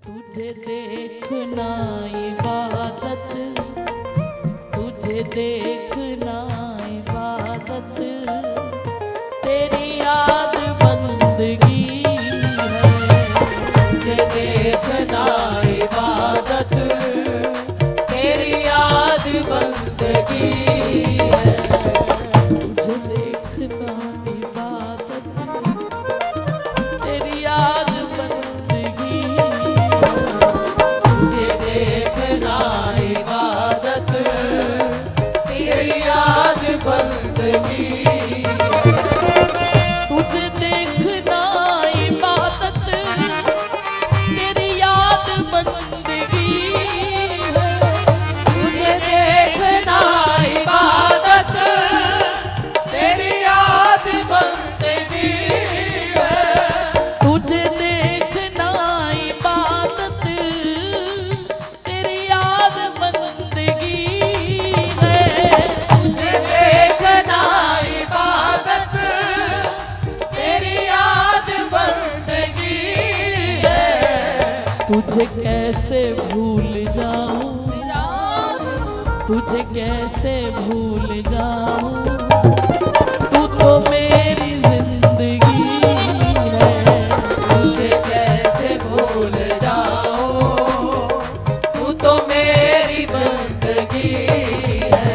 तुझे देखना इबादत, तुझे देखना इबादत, तेरी याद बंदगी है। तुझे देखना इबादत, तेरी याद बंदगी है। तुझे देखना इबादत, तेरी याद बंदगी है। तुझे देखना इबादत, तेरी याद बंदगी है। तुझे देखना इबादत, तेरी याद बंदगी है। तुझे देखना इबादत, तेरी याद बंदगी है। तुझे देखना इबादत, तेरी याद बंदगी है। तुझे देखना इबादत, तेरी याद बंदगी है। तुझे कैसे भूल जाऊं, तुझे कैसे भूल जाऊं, तू तो मेरी जिंदगी है। तुझे कैसे भूल जाऊं, तू तो मेरी जिंदगी है।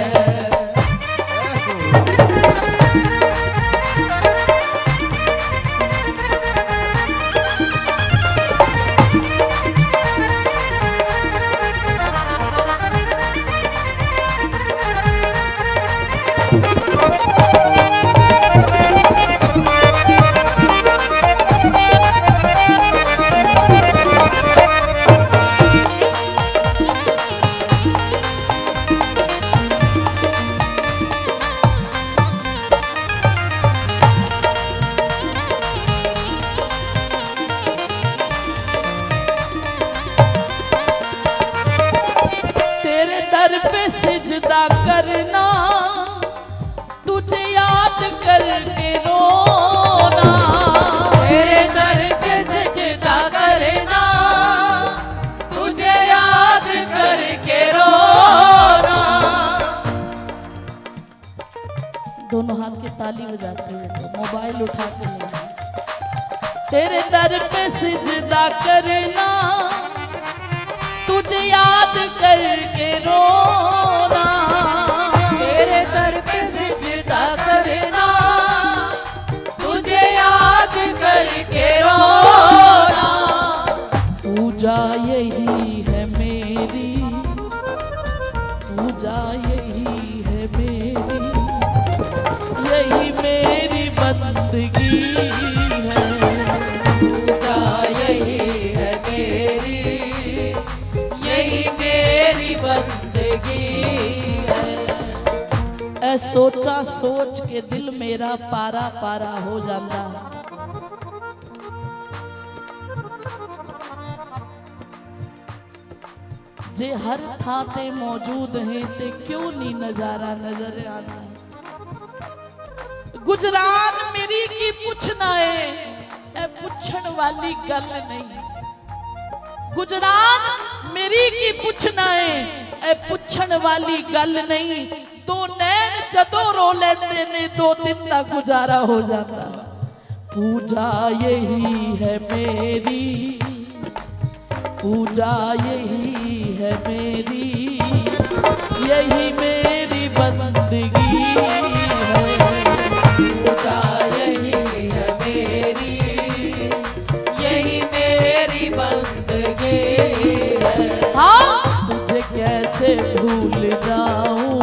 तेरे दर पे सिजदा करना, तुझे याद करके रोना। तेरे दर पे सिजदा करना, तुझे याद करके रोना। दोनों हाथ की ताली बजाते हुए तो मोबाइल उठा के नहीं। तेरे दर पे सिजदा करना, तुझे याद करके रोना। तेरे दर पे सिजदा करना, तुझे याद करके रोना। पूजा यही है मेरी, पूजा यही है मेरी, यही मेरी बंदगी है। पूजा यही है मेरी, यही मेरी बंदगी है। ऐ सोचा सोच के दिल मेरा पारा पारा हो जाता। जे हर थां ते मौजूद है ते क्यों नहीं नजारा नजर आता। गुजरान मेरी की पुछना है, ए पुछण वाली गल नहीं। गुजरान मेरी की पुछना है, ए पुछण वाली गल नहीं। दो नैन जदों रो लेते ने, 2 दिन का गुजारा हो जाता। पूजा यही है मेरी, पूजा यही है मेरी, यही मेरी बंदगी है। पूजा यही है मेरी, यही मेरी बंदगी है। हाँ, तुझे कैसे भूल जाऊं,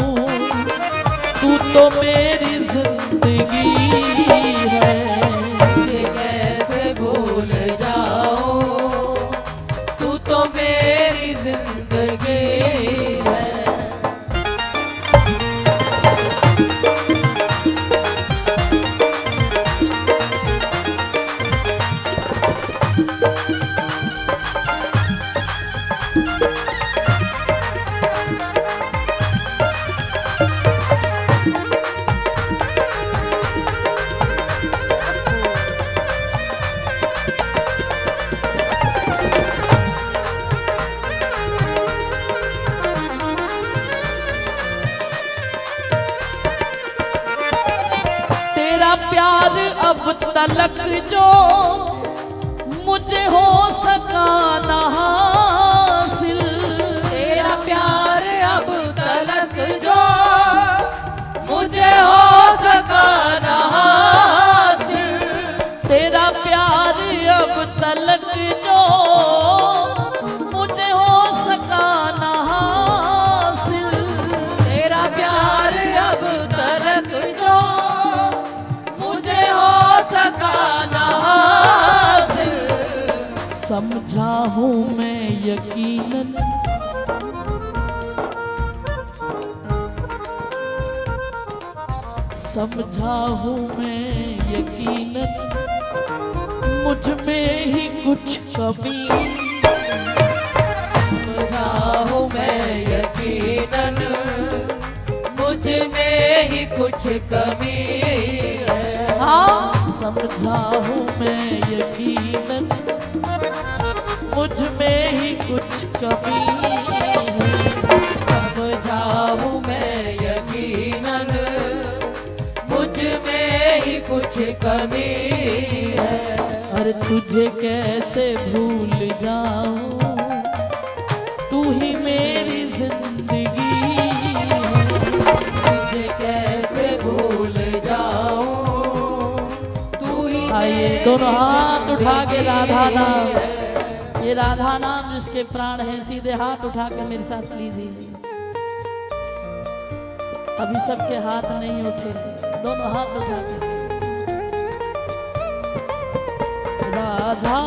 तू तो मेरी जिंदगी है। तुझे कैसे भूल जाऊं, तू तो मेरी जिंदगी है। अब तलक जो मुझे हो सका ना हासिल, तेरा प्यार अब तलक जो मुझे हो सका ना हासिल, तेरा प्यार अब तलक जो मुझे हो सका ना हासिल, तेरा प्यार अब तलक जो मुझे हो सका ना हासिल। समझा हूँ मैं यकीनन समझा हूँ मैं यकीनन मुझ में ही कुछ कमी, समझा हूँ मैं यकीनन मुझ में ही कुछ कमी है। हाँ समझा हूँ मैं यकीनन मुझ में ही कुछ कमी है, समझा हूँ मैं यकीनन मुझ में ही कुछ कमी है। अरे तुझे कैसे भूल जाऊं, तू ही मेरी जिंदगी है। तुझे कैसे भूल जाऊं, तू ही आइए दोनों हाथ उठा के राधा नाम, ये राधा नाम जिसके प्राण हैं, सीधे हाथ उठा के मेरे साथ लीजिए। अभी सबके हाथ नहीं उठे, दोनों हाथ उठा के। राधा